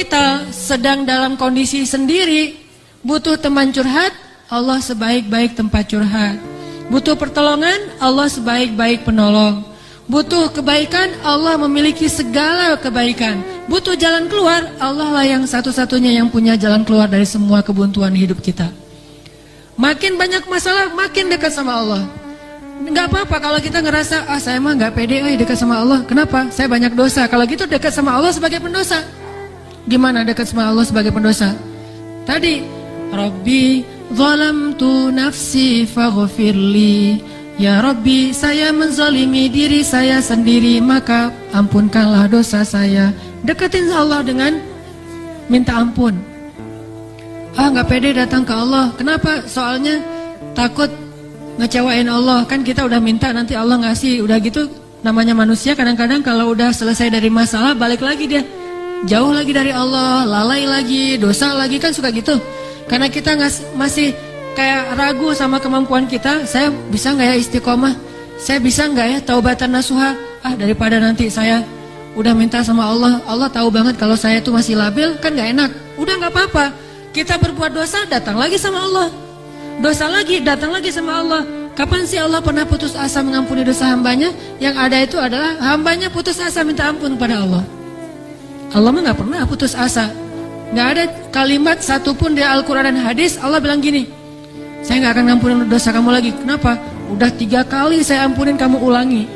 kita sedang dalam kondisi sendiri, butuh teman curhat, Allah sebaik-baik tempat curhat. Butuh pertolongan, Allah sebaik-baik penolong. Butuh kebaikan, Allah memiliki segala kebaikan. Butuh jalan keluar, Allah lah yang satu-satunya yang punya jalan keluar dari semua kebuntuan hidup kita. Makin banyak masalah, makin dekat sama Allah. Nggak apa-apa kalau kita ngerasa, saya mah nggak pede dekat sama Allah. Kenapa? Saya banyak dosa. Kalau gitu dekat sama Allah sebagai pendosa. Gimana dekat sama Allah sebagai pendosa? Tadi, Rabbi zalamtu nafsi faghfirli. Ya Rabbi, saya menzalimi diri saya sendiri, maka ampunkanlah dosa saya. Deketin Allah dengan minta ampun. Nggak pede datang ke Allah. Kenapa? Soalnya takut ngecewain Allah. Kan kita udah minta, nanti Allah ngasih. Udah gitu, namanya manusia kadang-kadang kalau udah selesai dari masalah, balik lagi dia. Jauh lagi dari Allah, lalai lagi, dosa lagi, kan suka gitu. Karena kita masih kayak ragu sama kemampuan kita. Saya bisa nggak ya istiqomah? Saya bisa nggak ya taubatan nasuha? Daripada nanti saya udah minta sama Allah, Allah tahu banget kalau saya tuh masih labil, kan nggak enak. Udah nggak apa-apa. Kita berbuat dosa, datang lagi sama Allah. Dosa lagi, datang lagi sama Allah. Kapan sih Allah pernah putus asa mengampuni dosa hambanya? Yang ada itu adalah hambanya putus asa minta ampun kepada Allah. Allah mah nggak pernah putus asa. Nggak ada kalimat satupun di Al-Quran dan hadis Allah bilang gini, saya nggak akan ngampunin dosa kamu lagi. Kenapa? Udah 3 kali saya ampunin, kamu ulangi.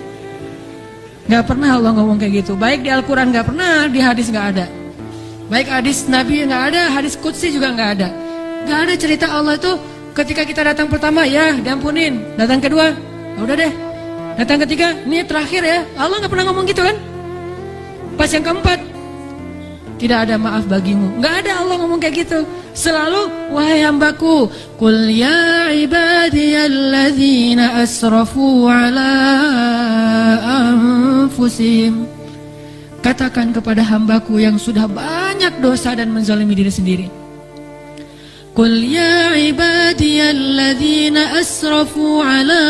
Nggak pernah Allah ngomong kayak gitu. Baik di Al-Quran nggak pernah, di hadis nggak ada. Baik hadis Nabi nggak ada, hadis Qudsi juga nggak ada. Nggak ada cerita Allah itu ketika kita datang pertama, ya diampunin. Datang kedua, udah deh. Datang ketiga, ini terakhir ya. Allah nggak pernah ngomong gitu kan? Pas yang keempat, tidak ada maaf bagimu. Nggak ada Allah ngomong kayak gitu. Selalu, wahai hambaku, Qul ya ibadiyalladzina asrafu ala anfusihim. Katakan kepada hambaku yang sudah banyak dosa dan menzalimi diri sendiri. Qul ya ibadiyalladzina asrafu ala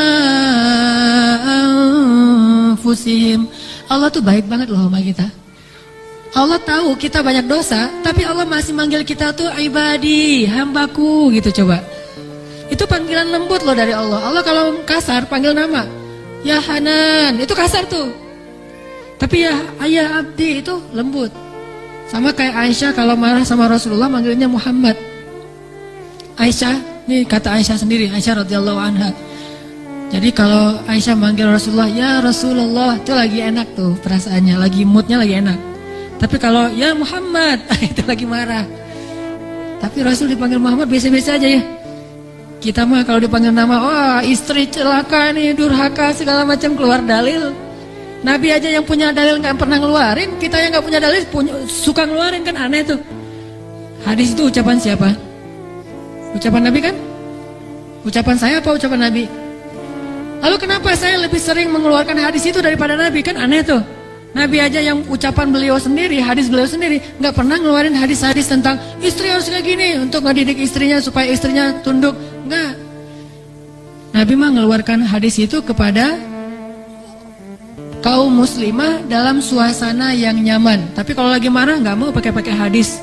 anfusihim. Allah tuh baik banget loh sama kita. Allah tahu kita banyak dosa, tapi Allah masih manggil kita tuh ibadi, hambaku gitu coba. Itu panggilan lembut loh dari Allah. Allah kalau kasar panggil nama, ya Hanan, itu kasar tuh. Tapi ya ayah abdi itu lembut. Sama kayak Aisyah kalau marah sama Rasulullah manggilnya Muhammad. Aisyah, ini kata Aisyah sendiri, Aisyah radhiyallahu anha. Jadi kalau Aisyah manggil Rasulullah, ya Rasulullah, itu lagi enak tuh perasaannya, lagi moodnya lagi enak. Tapi kalau ya Muhammad, itu lagi marah. Tapi Rasul dipanggil Muhammad biasa-biasa aja ya. Kita mah kalau dipanggil nama, istri celaka nih, durhaka, segala macam, keluar dalil. Nabi aja yang punya dalil nggak pernah ngeluarin, kita yang nggak punya dalil suka ngeluarin, kan aneh tuh. Hadis itu ucapan siapa? Ucapan Nabi kan? Ucapan saya apa ucapan Nabi? Lalu kenapa saya lebih sering mengeluarkan hadis itu daripada Nabi? Kan aneh tuh. Nabi aja yang ucapan beliau sendiri, hadis beliau sendiri, nggak pernah ngeluarin hadis-hadis tentang istri harus kayak gini untuk ngedidik istrinya supaya istrinya tunduk. Nggak. Nabi mah ngeluarkan hadis itu kepada kaum muslimah dalam suasana yang nyaman. Tapi kalau lagi marah nggak mau pakai hadis,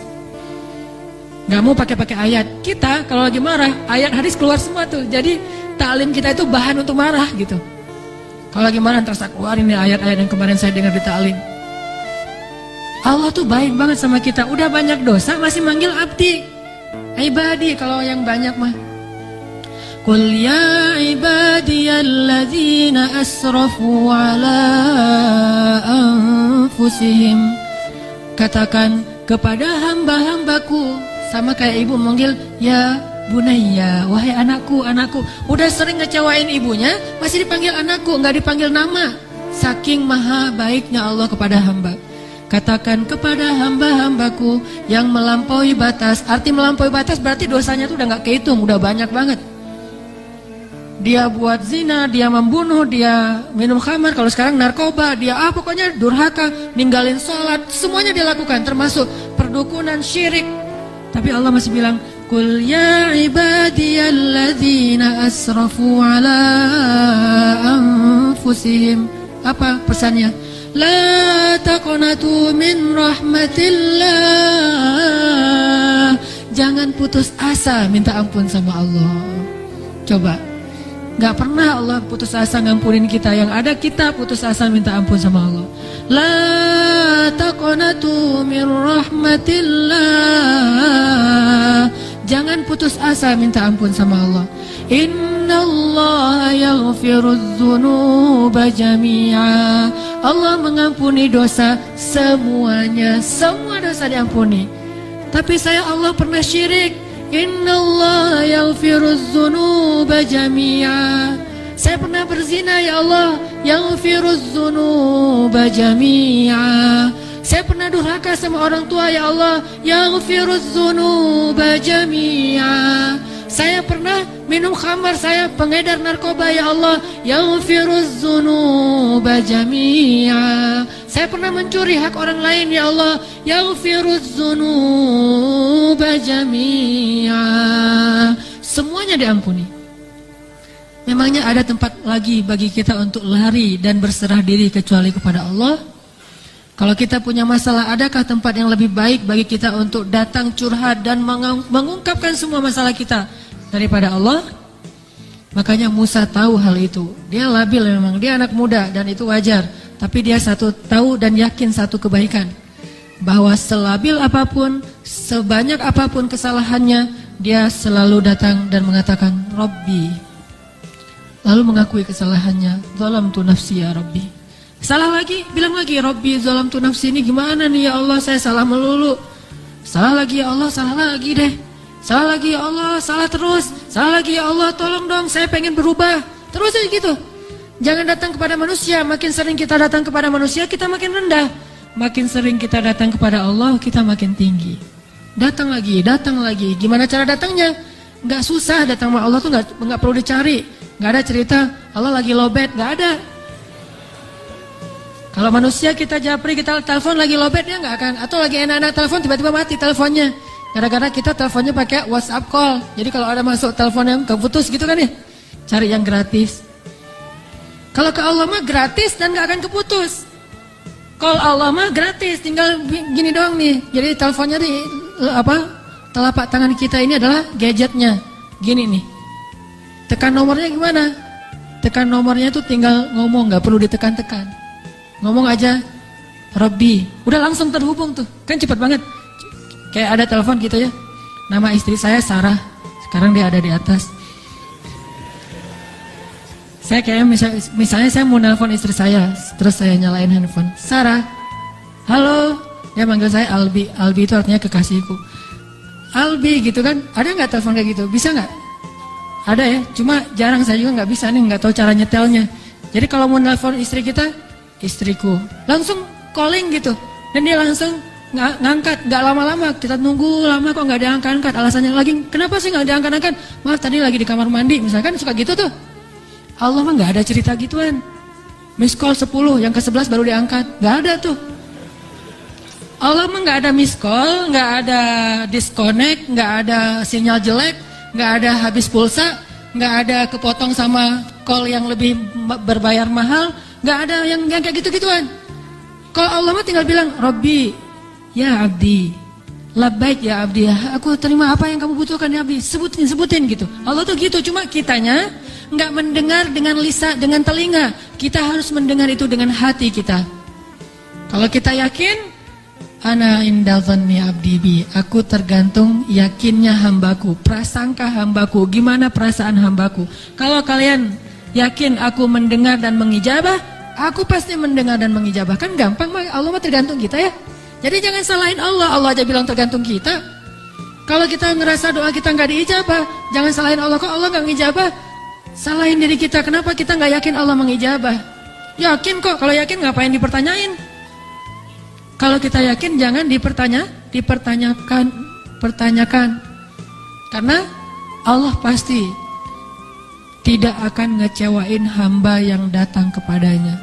nggak mau pakai ayat. Kita kalau lagi marah ayat hadis keluar semua tuh. Jadi taklim kita itu bahan untuk marah gitu. Kalau lagi marah terus keluarin nih ayat-ayat yang kemarin saya dengar di taklim. Allah tuh baik banget sama kita. Udah banyak dosa masih manggil abdi, ibadi. Kalau yang banyak mah, Qul ya ibadiyalladzina asrafu ala anfusihim. Katakan kepada hamba-hambaku, sama kayak ibu manggil ya Bunayya, wahai anakku, anakku. Udah sering ngecewain ibunya, masih dipanggil anakku, nggak dipanggil nama. Saking maha baiknya Allah kepada hamba. Katakan kepada hamba-hambaku yang melampaui batas. Arti melampaui batas berarti dosanya tuh udah nggak kehitung, udah banyak banget. Dia buat zina, dia membunuh, dia minum khamar, kalau sekarang narkoba, dia pokoknya durhaka, ninggalin sholat, semuanya dia lakukan, termasuk perdukunan, syirik. Tapi Allah masih bilang, Qul ya ibadiyalladzina asrafu ala anfusihim. Apa pesannya? La taqnatu min rahmatillah. Jangan putus asa minta ampun sama Allah. Coba, gak pernah Allah putus asa ngampunin kita. Yang ada kita putus asa minta ampun sama Allah. La taqnatu min rahmatillah. Jangan putus asa minta ampun sama Allah. Innallaha yaghfirudz dzunuba jami'a. Allah mengampuni dosa semuanya. Semua dosa diampuni. Tapi saya Allah pernah syirik. Innallaha yaghfirudz dzunuba jami'a. Saya pernah berzina ya Allah. Yaghfirudz dzunuba jami'a. Saya pernah durhaka sama orang tua ya Allah. Yaghfirudz dzunuba jami'a. Saya pernah minum khamar, saya pengedar narkoba ya Allah. Yaghfirudz dzunuba jami'a. Saya pernah mencuri hak orang lain ya Allah. Yaghfirudz dzunuba jami'a. Semuanya diampuni. Memangnya ada tempat lagi bagi kita untuk lari dan berserah diri kecuali kepada Allah? Kalau kita punya masalah, adakah tempat yang lebih baik bagi kita untuk datang curhat dan mengungkapkan semua masalah kita daripada Allah? Makanya Musa tahu hal itu. Dia labil memang, dia anak muda dan itu wajar. Tapi dia tahu dan yakin satu kebaikan. Bahwa selabil apapun, sebanyak apapun kesalahannya, dia selalu datang dan mengatakan, Rabbi. Lalu mengakui kesalahannya, zalamtu nafsi ya Rabbi. Salah lagi, bilang lagi, Rabbi zalamtu nafsi, ini gimana nih ya Allah, saya salah melulu. Salah lagi ya Allah, salah lagi deh. Salah lagi ya Allah, salah terus. Salah lagi ya Allah, tolong dong, saya pengen berubah. Terus aja gitu. Jangan datang kepada manusia. Makin sering kita datang kepada manusia, kita makin rendah. Makin sering kita datang kepada Allah, kita makin tinggi. Datang lagi, datang lagi. Gimana cara datangnya? Gak susah datang sama Allah tuh, gak perlu dicari. Gak ada cerita Allah lagi lowbat, gak ada. Kalau manusia kita japri, kita telepon lagi lowbat, dia nggak akan. Atau lagi enak-enak telepon, tiba-tiba mati teleponnya. Gara-gara kita teleponnya pakai WhatsApp call. Jadi kalau ada masuk telepon yang keputus gitu kan ya, cari yang gratis. Kalau ke Allah mah gratis dan nggak akan keputus. Call Allah mah gratis, tinggal gini doang nih. Jadi teleponnya di telapak tangan kita ini adalah gadgetnya. Gini nih. Tekan nomornya gimana? Tekan nomornya tuh tinggal ngomong, nggak perlu ditekan-tekan. Ngomong aja, Rabbi, udah langsung terhubung tuh, kan cepat banget. Kayak ada telepon gitu ya, nama istri saya Sarah, sekarang dia ada di atas. Saya kayak misalnya saya mau nelpon istri saya, terus saya nyalain handphone, Sarah, halo, dia manggil saya Albi, Albi itu artinya kekasihku. Albi gitu kan, ada nggak telepon kayak gitu, bisa nggak? Ada ya, cuma jarang, saya juga nggak bisa nih, nggak tahu cara nyetelnya. Jadi kalau mau nelpon istri kita, istriku, langsung calling gitu, dan dia langsung ngangkat, nggak lama-lama, kita nunggu lama kok nggak diangkat-angkat, alasannya lagi, kenapa sih nggak diangkat-angkat? Maaf tadi lagi di kamar mandi, misalkan suka gitu tuh. Allah mah nggak ada cerita gituan. Miss call 10, yang ke-11 baru diangkat, nggak ada tuh. Allah mah nggak ada miss call, nggak ada disconnect, nggak ada sinyal jelek, nggak ada habis pulsa, nggak ada kepotong sama call yang lebih berbayar mahal. Gak ada yang kayak gitu-gituan. Kalau Allah mah tinggal bilang, Rabbi, ya abdi, labbaik ya abdi, aku terima apa yang kamu butuhkan ya abdi, sebutin gitu. Allah tuh gitu, cuma kitanya gak mendengar dengan lisan, dengan telinga. Kita harus mendengar itu dengan hati kita. Kalau kita yakin, ana inda dhanni abdi bi, aku tergantung yakinnya hambaku, prasangka hambaku, gimana perasaan hambaku. Kalau kalian yakin aku mendengar dan mengijabah, aku pasti mendengar dan mengijabah. Kan gampang, Allah mah tergantung kita ya. Jadi jangan salahin Allah, Allah aja bilang tergantung kita. Kalau kita ngerasa doa kita nggak diijabah, jangan salahin Allah, kok Allah nggak ngijabah. Salahin diri kita, kenapa kita nggak yakin Allah mengijabah. Yakin kok, kalau yakin ngapain dipertanyain. Kalau kita yakin jangan dipertanyakan. Karena Allah pasti tidak akan ngecewain hamba yang datang kepadanya.